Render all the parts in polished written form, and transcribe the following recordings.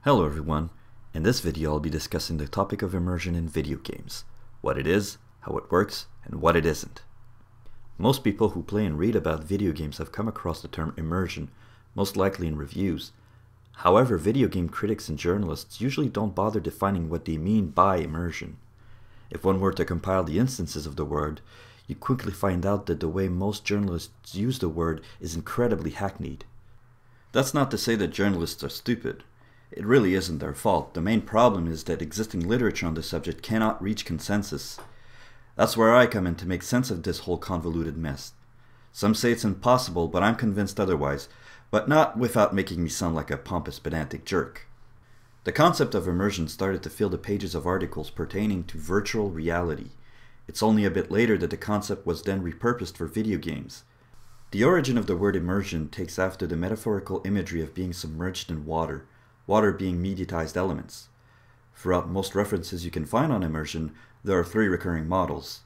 Hello everyone, in this video I'll be discussing the topic of immersion in video games, what it is, how it works, and what it isn't. Most people who play and read about video games have come across the term immersion, most likely in reviews. However, video game critics and journalists usually don't bother defining what they mean by immersion. If one were to compile the instances of the word, you'd quickly find out that the way most journalists use the word is incredibly hackneyed. That's not to say that journalists are stupid. It really isn't their fault. The main problem is that existing literature on the subject cannot reach consensus. That's where I come in to make sense of this whole convoluted mess. Some say it's impossible, but I'm convinced otherwise, but not without making me sound like a pompous, pedantic jerk. The concept of immersion started to fill the pages of articles pertaining to virtual reality. It's only a bit later that the concept was then repurposed for video games. The origin of the word immersion takes after the metaphorical imagery of being submerged in water being mediatized elements. Throughout most references you can find on immersion, there are three recurring models.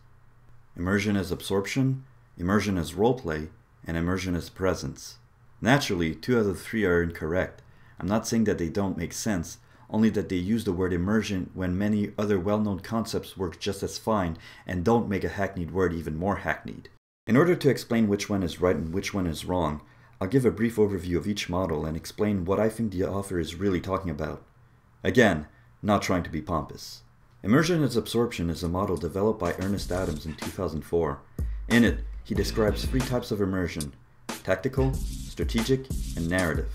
Immersion as absorption, immersion as roleplay, and immersion as presence. Naturally, two out of the three are incorrect. I'm not saying that they don't make sense, only that they use the word immersion when many other well-known concepts work just as fine and don't make a hackneyed word even more hackneyed. In order to explain which one is right and which one is wrong, I'll give a brief overview of each model and explain what I think the author is really talking about. Again, not trying to be pompous. Immersion as absorption is a model developed by Ernest Adams in 2004. In it, he describes three types of immersion: tactical, strategic, and narrative.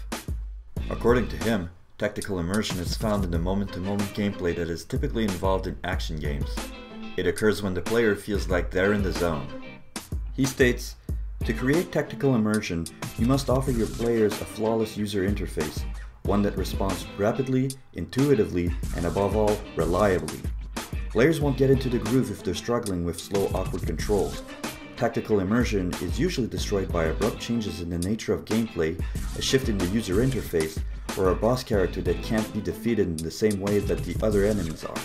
According to him, tactical immersion is found in the moment-to-moment gameplay that is typically involved in action games. It occurs when the player feels like they're in the zone. He states, "To create tactical immersion, you must offer your players a flawless user interface, one that responds rapidly, intuitively, and above all, reliably. Players won't get into the groove if they're struggling with slow, awkward controls. Tactical immersion is usually destroyed by abrupt changes in the nature of gameplay, a shift in the user interface, or a boss character that can't be defeated in the same way that the other enemies are."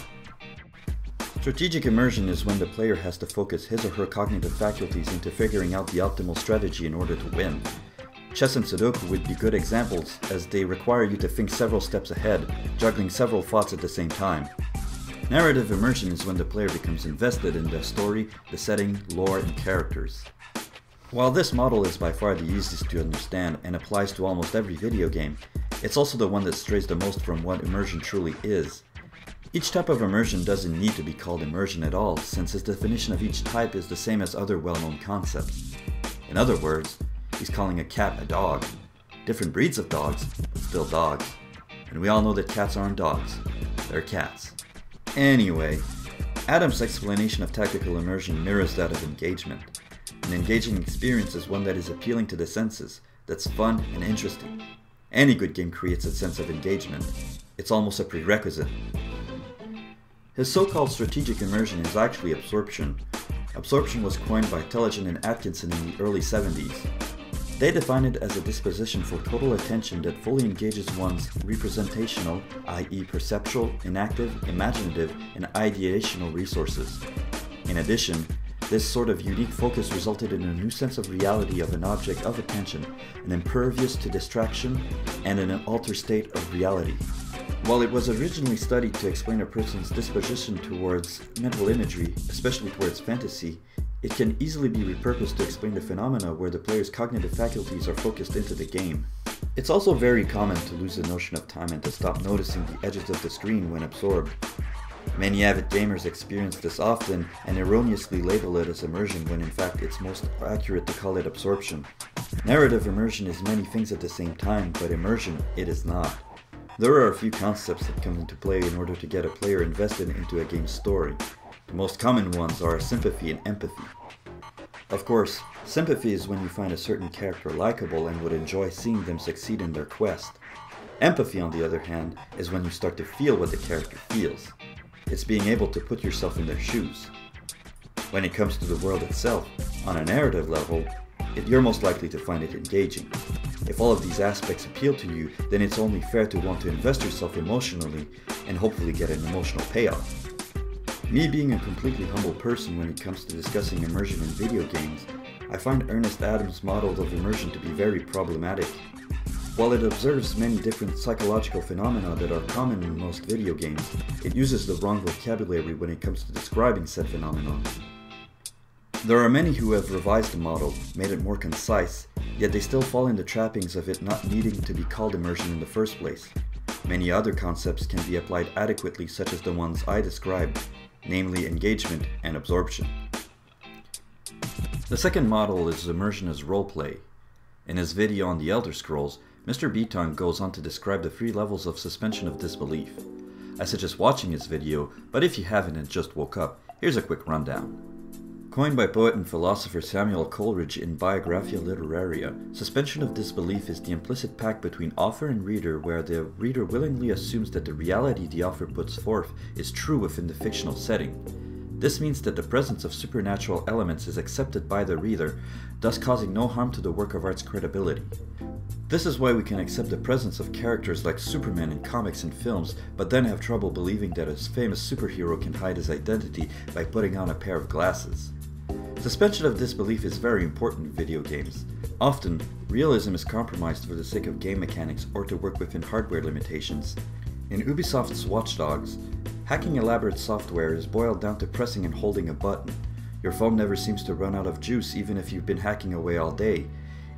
Strategic immersion is when the player has to focus his or her cognitive faculties into figuring out the optimal strategy in order to win. Chess and Sudoku would be good examples, as they require you to think several steps ahead, juggling several thoughts at the same time. Narrative immersion is when the player becomes invested in the story, the setting, lore, and characters. While this model is by far the easiest to understand and applies to almost every video game, it's also the one that strays the most from what immersion truly is. Each type of immersion doesn't need to be called immersion at all, since his definition of each type is the same as other well-known concepts. In other words, he's calling a cat a dog. Different breeds of dogs, but still dogs. And we all know that cats aren't dogs, they're cats. Anyway, Adams' explanation of tactical immersion mirrors that of engagement. An engaging experience is one that is appealing to the senses, that's fun and interesting. Any good game creates a sense of engagement. It's almost a prerequisite. His so-called strategic immersion is actually absorption. Absorption was coined by Telegen and Atkinson in the early 70s. They define it as a disposition for total attention that fully engages one's representational, i.e. perceptual, enactive, imaginative, and ideational resources. In addition, this sort of unique focus resulted in a new sense of reality of an object of attention, an impervious to distraction, and in an altered state of reality. While it was originally studied to explain a person's disposition towards mental imagery, especially towards fantasy, it can easily be repurposed to explain the phenomena where the player's cognitive faculties are focused into the game. It's also very common to lose the notion of time and to stop noticing the edges of the screen when absorbed. Many avid gamers experience this often and erroneously label it as immersion when in fact it's most accurate to call it absorption. Narrative immersion is many things at the same time, but immersion, it is not. There are a few concepts that come into play in order to get a player invested into a game's story. The most common ones are sympathy and empathy. Of course, sympathy is when you find a certain character likable and would enjoy seeing them succeed in their quest. Empathy, on the other hand, is when you start to feel what the character feels. It's being able to put yourself in their shoes. When it comes to the world itself, on a narrative level, you're most likely to find it engaging. If all of these aspects appeal to you, then it's only fair to want to invest yourself emotionally and hopefully get an emotional payoff. Me being a completely humble person when it comes to discussing immersion in video games, I find Ernest Adams' model of immersion to be very problematic. While it observes many different psychological phenomena that are common in most video games, it uses the wrong vocabulary when it comes to describing said phenomenon. There are many who have revised the model, made it more concise, yet they still fall in the trappings of it not needing to be called immersion in the first place. Many other concepts can be applied adequately, such as the ones I described, namely engagement and absorption. The second model is immersion as roleplay. In his video on the Elder Scrolls, Mr. Beaton goes on to describe the 3 levels of suspension of disbelief. I suggest watching his video, but if you haven't and just woke up, here's a quick rundown. Coined by poet and philosopher Samuel Coleridge in Biographia Literaria, suspension of disbelief is the implicit pact between author and reader where the reader willingly assumes that the reality the author puts forth is true within the fictional setting. This means that the presence of supernatural elements is accepted by the reader, thus causing no harm to the work of art's credibility. This is why we can accept the presence of characters like Superman in comics and films, but then have trouble believing that a famous superhero can hide his identity by putting on a pair of glasses. Suspension of disbelief is very important in video games. Often, realism is compromised for the sake of game mechanics or to work within hardware limitations. In Ubisoft's Watch Dogs, hacking elaborate software is boiled down to pressing and holding a button. Your phone never seems to run out of juice even if you've been hacking away all day.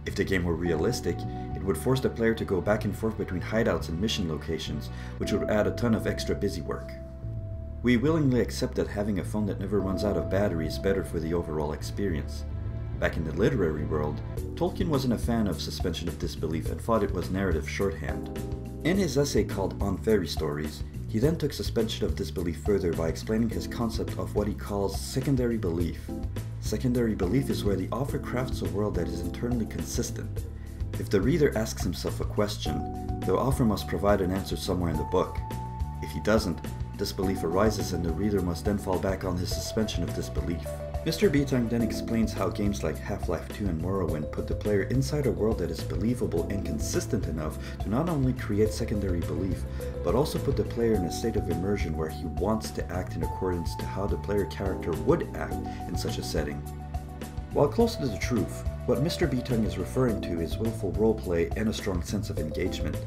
If the game were realistic, it would force the player to go back and forth between hideouts and mission locations, which would add a ton of extra busy work. We willingly accept that having a phone that never runs out of battery is better for the overall experience. Back in the literary world, Tolkien wasn't a fan of suspension of disbelief and thought it was narrative shorthand. In his essay called On Fairy Stories, he then took suspension of disbelief further by explaining his concept of what he calls secondary belief. Secondary belief is where the author crafts a world that is internally consistent. If the reader asks himself a question, the author must provide an answer somewhere in the book. If he doesn't, disbelief arises and the reader must then fall back on his suspension of disbelief. Mr. Beaton then explains how games like Half-Life 2 and Morrowind put the player inside a world that is believable and consistent enough to not only create secondary belief, but also put the player in a state of immersion where he wants to act in accordance to how the player character would act in such a setting. While close to the truth, what Mr. Beaton is referring to is willful roleplay and a strong sense of engagement.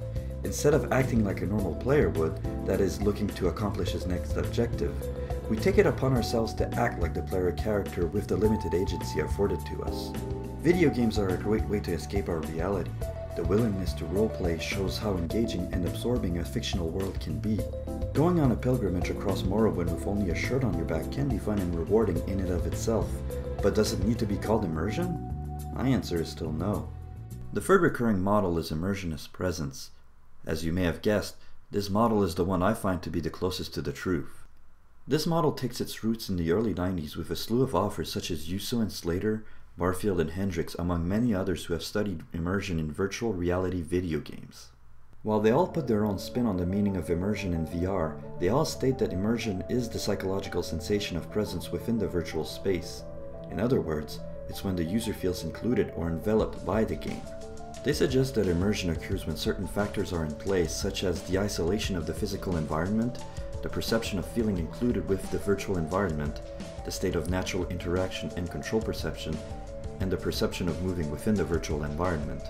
Instead of acting like a normal player would, that is, looking to accomplish his next objective, we take it upon ourselves to act like the player character with the limited agency afforded to us. Video games are a great way to escape our reality. The willingness to roleplay shows how engaging and absorbing a fictional world can be. Going on a pilgrimage across Morrowind with only a shirt on your back can be fun and rewarding in and of itself, but does it need to be called immersion? My answer is still no. The third recurring model is immersion as presence. As you may have guessed, this model is the one I find to be the closest to the truth. This model takes its roots in the early 90s with a slew of authors such as Yusso and Slater, Barfield and Hendricks, among many others who have studied immersion in virtual reality video games. While they all put their own spin on the meaning of immersion in VR, they all state that immersion is the psychological sensation of presence within the virtual space. In other words, it's when the user feels included or enveloped by the game. They suggest that immersion occurs when certain factors are in place, such as the isolation of the physical environment, the perception of feeling included with the virtual environment, the state of natural interaction and control perception, and the perception of moving within the virtual environment.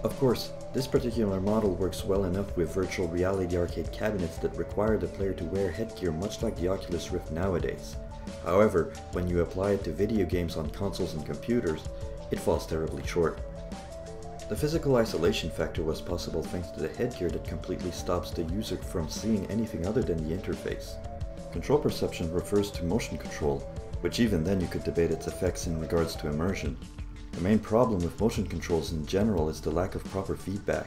Of course, this particular model works well enough with virtual reality arcade cabinets that require the player to wear headgear much like the Oculus Rift nowadays. However, when you apply it to video games on consoles and computers, it falls terribly short. The physical isolation factor was possible thanks to the headgear that completely stops the user from seeing anything other than the interface. Control perception refers to motion control, which even then you could debate its effects in regards to immersion. The main problem with motion controls in general is the lack of proper feedback.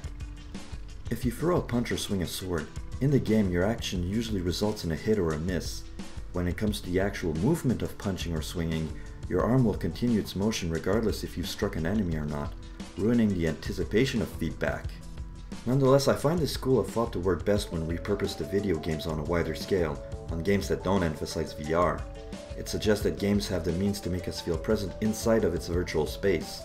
If you throw a punch or swing a sword, in the game your action usually results in a hit or a miss. When it comes to the actual movement of punching or swinging, your arm will continue its motion regardless if you've struck an enemy or not, ruining the anticipation of feedback. Nonetheless, I find this school of thought to work best when repurposed to video games on a wider scale, on games that don't emphasize VR. It suggests that games have the means to make us feel present inside of its virtual space.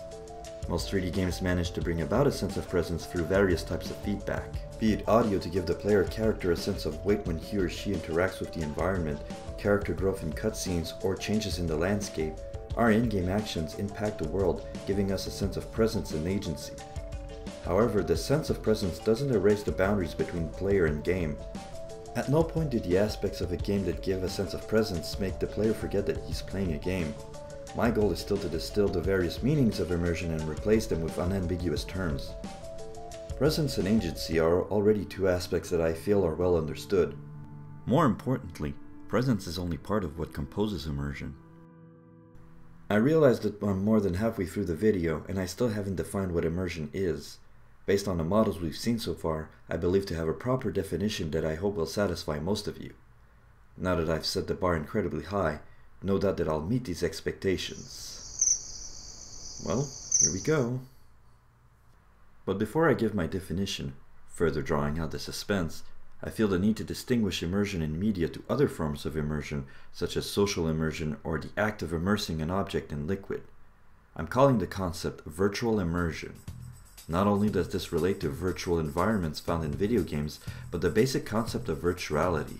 Most 3D games manage to bring about a sense of presence through various types of feedback, be it audio to give the player character a sense of weight when he or she interacts with the environment, character growth in cutscenes, or changes in the landscape. Our in-game actions impact the world, giving us a sense of presence and agency. However, the sense of presence doesn't erase the boundaries between player and game. At no point do the aspects of a game that give a sense of presence make the player forget that he's playing a game. My goal is still to distill the various meanings of immersion and replace them with unambiguous terms. Presence and agency are already two aspects that I feel are well understood. More importantly, presence is only part of what composes immersion. I realize that I'm more than halfway through the video and I still haven't defined what immersion is. Based on the models we've seen so far, I believe to have a proper definition that I hope will satisfy most of you. Now that I've set the bar incredibly high, no doubt that I'll meet these expectations. Well, here we go. But before I give my definition, further drawing out the suspense, I feel the need to distinguish immersion in media to other forms of immersion, such as social immersion or the act of immersing an object in liquid. I'm calling the concept virtual immersion. Not only does this relate to virtual environments found in video games, but the basic concept of virtuality.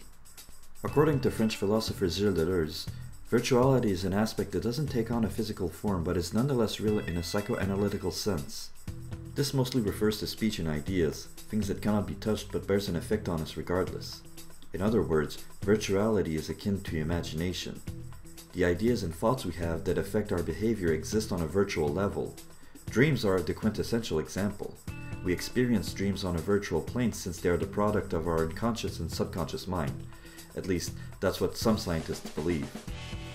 According to French philosopher Gilles Deleuze, virtuality is an aspect that doesn't take on a physical form but is nonetheless real in a psychoanalytical sense. This mostly refers to speech and ideas, things that cannot be touched but bears an effect on us regardless. In other words, virtuality is akin to imagination. The ideas and thoughts we have that affect our behavior exist on a virtual level. Dreams are the quintessential example. We experience dreams on a virtual plane since they are the product of our unconscious and subconscious mind. At least, that's what some scientists believe.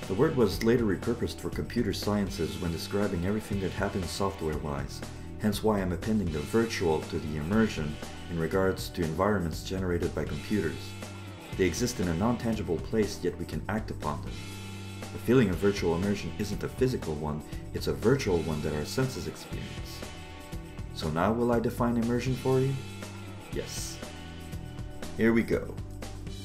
The word was later repurposed for computer sciences when describing everything that happens software-wise, hence why I'm appending the virtual to the immersion in regards to environments generated by computers. They exist in a non-tangible place, yet we can act upon them. The feeling of virtual immersion isn't a physical one, it's a virtual one that our senses experience. So now will I define immersion for you? Yes. Here we go.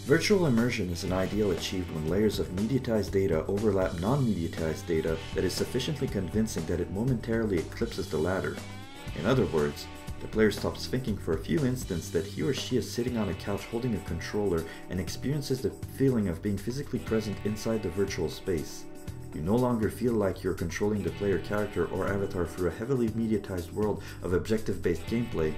Virtual immersion is an ideal achieved when layers of mediatized data overlap non-mediatized data that is sufficiently convincing that it momentarily eclipses the latter. In other words, the player stops thinking for a few instants that he or she is sitting on a couch holding a controller and experiences the feeling of being physically present inside the virtual space. You no longer feel like you're controlling the player character or avatar through a heavily mediatized world of objective-based gameplay.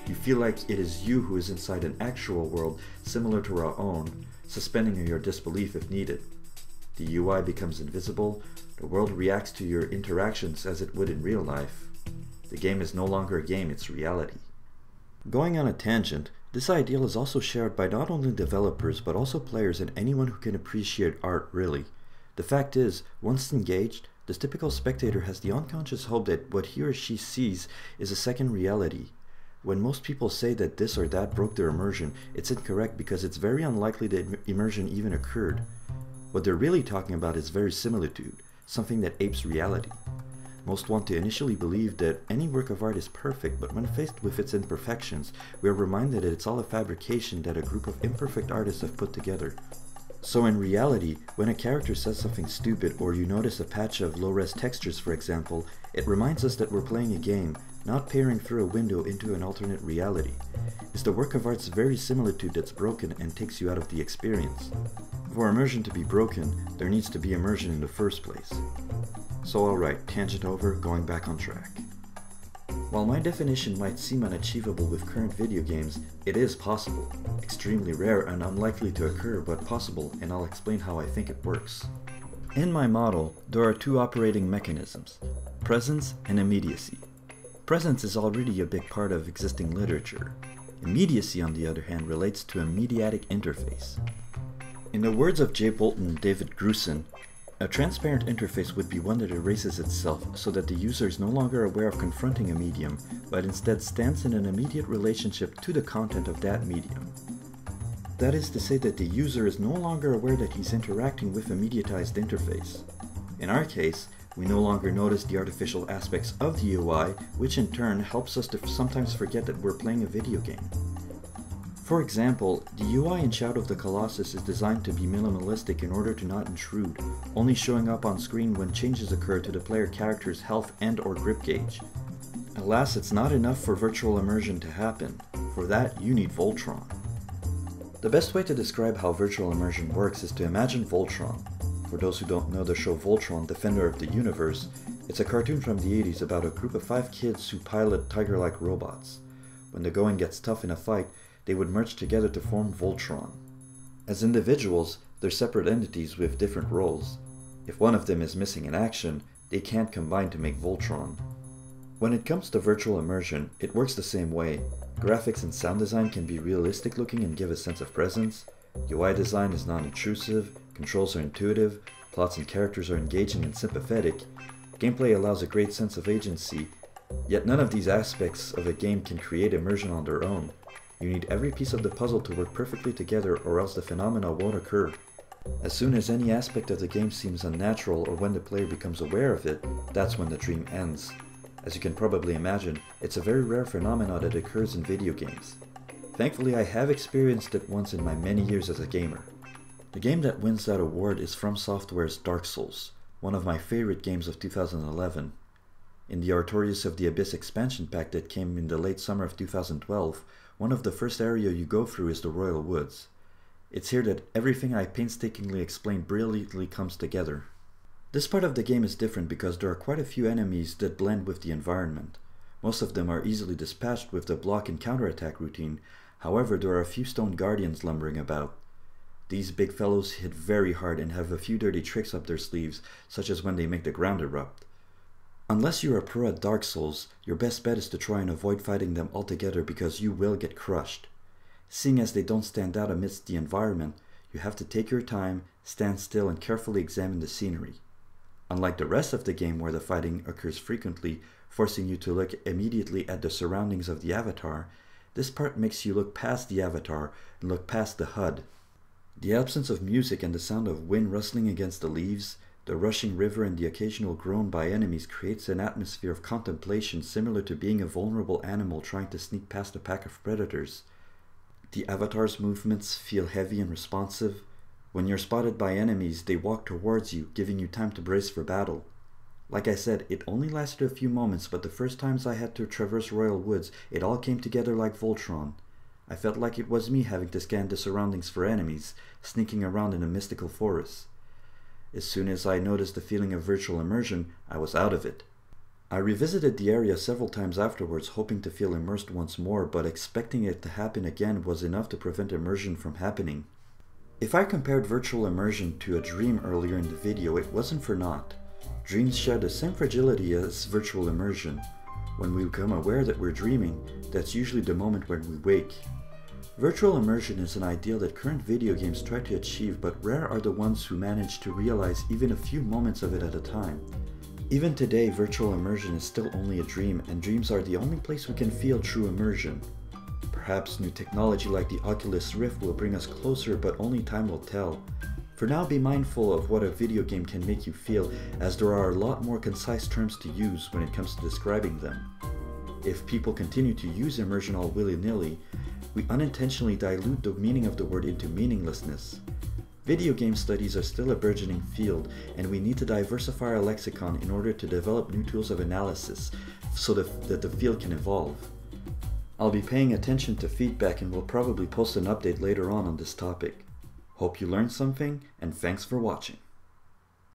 You feel like it is you who is inside an actual world similar to our own, suspending your disbelief if needed. The UI becomes invisible, the world reacts to your interactions as it would in real life. The game is no longer a game, it's reality. Going on a tangent, this ideal is also shared by not only developers but also players and anyone who can appreciate art really. The fact is, once engaged, the typical spectator has the unconscious hope that what he or she sees is a second reality. When most people say that this or that broke their immersion, it's incorrect because it's very unlikely that immersion even occurred. What they're really talking about is verisimilitude, something that apes reality. Most want to initially believe that any work of art is perfect, but when faced with its imperfections, we are reminded that it's all a fabrication that a group of imperfect artists have put together. So in reality, when a character says something stupid or you notice a patch of low-res textures for example, it reminds us that we're playing a game, not peering through a window into an alternate reality. It's the work of art's verisimilitude that's broken and takes you out of the experience. For immersion to be broken, there needs to be immersion in the first place. So alright, tangent over, going back on track. While my definition might seem unachievable with current video games, it is possible. Extremely rare and unlikely to occur, but possible, and I'll explain how I think it works. In my model, there are two operating mechanisms, presence and immediacy. Presence is already a big part of existing literature. Immediacy, on the other hand, relates to a mediatic interface. In the words of J. Bolton and David Grusin, a transparent interface would be one that erases itself so that the user is no longer aware of confronting a medium, but instead stands in an immediate relationship to the content of that medium. That is to say that the user is no longer aware that he's interacting with a mediatized interface. In our case, we no longer notice the artificial aspects of the UI, which in turn helps us to sometimes forget that we're playing a video game. For example, the UI in Shadow of the Colossus is designed to be minimalistic in order to not intrude, only showing up on screen when changes occur to the player character's health and or grip gauge. Alas, it's not enough for virtual immersion to happen. For that, you need Voltron. The best way to describe how virtual immersion works is to imagine Voltron. For those who don't know the show Voltron, Defender of the Universe, It's a cartoon from the 80s about a group of 5 kids who pilot tiger-like robots. When the going gets tough in a fight, they would merge together to form Voltron. As individuals, they're separate entities with different roles. If one of them is missing in action, they can't combine to make Voltron. When it comes to virtual immersion, it works the same way. Graphics and sound design can be realistic looking and give a sense of presence. UI design is non-intrusive, controls are intuitive, plots and characters are engaging and sympathetic. Gameplay allows a great sense of agency, yet none of these aspects of a game can create immersion on their own. You need every piece of the puzzle to work perfectly together or else the phenomena won't occur. As soon as any aspect of the game seems unnatural or when the player becomes aware of it, that's when the dream ends. As you can probably imagine, it's a very rare phenomenon that occurs in video games. Thankfully, I have experienced it once in my many years as a gamer. The game that wins that award is From Software's Dark Souls, one of my favorite games of 2011. In the Artorias of the Abyss expansion pack that came in the late summer of 2012, one of the first area you go through is the Royal Woods. It's here that everything I painstakingly explained brilliantly comes together. This part of the game is different because there are quite a few enemies that blend with the environment. Most of them are easily dispatched with the block and counterattack routine, however there are a few stone guardians lumbering about. These big fellows hit very hard and have a few dirty tricks up their sleeves, such as when they make the ground erupt. Unless you're a pro at Dark Souls, your best bet is to try and avoid fighting them altogether because you will get crushed. Seeing as they don't stand out amidst the environment, you have to take your time, stand still and carefully examine the scenery. Unlike the rest of the game where the fighting occurs frequently, forcing you to look immediately at the surroundings of the avatar, this part makes you look past the avatar and look past the HUD. The absence of music and the sound of wind rustling against the leaves, the rushing river and the occasional groan by enemies creates an atmosphere of contemplation similar to being a vulnerable animal trying to sneak past a pack of predators. The avatar's movements feel heavy and responsive. When you're spotted by enemies, they walk towards you, giving you time to brace for battle. Like I said, it only lasted a few moments, but the first times I had to traverse Royal Woods, it all came together like Voltron. I felt like it was me having to scan the surroundings for enemies, sneaking around in a mystical forest. As soon as I noticed the feeling of virtual immersion, I was out of it. I revisited the area several times afterwards, hoping to feel immersed once more, but expecting it to happen again was enough to prevent immersion from happening. If I compared virtual immersion to a dream earlier in the video, it wasn't for naught. Dreams share the same fragility as virtual immersion. When we become aware that we're dreaming, that's usually the moment when we wake. Virtual immersion is an ideal that current video games try to achieve, but rare are the ones who manage to realize even a few moments of it at a time. Even today, virtual immersion is still only a dream, and dreams are the only place we can feel true immersion. Perhaps new technology like the Oculus Rift will bring us closer, but only time will tell. For now, be mindful of what a video game can make you feel, as there are a lot more concise terms to use when it comes to describing them. If people continue to use immersion all willy-nilly, we unintentionally dilute the meaning of the word into meaninglessness. Video game studies are still a burgeoning field, and we need to diversify our lexicon in order to develop new tools of analysis so that the field can evolve. I'll be paying attention to feedback and will probably post an update later on this topic. Hope you learned something, and thanks for watching.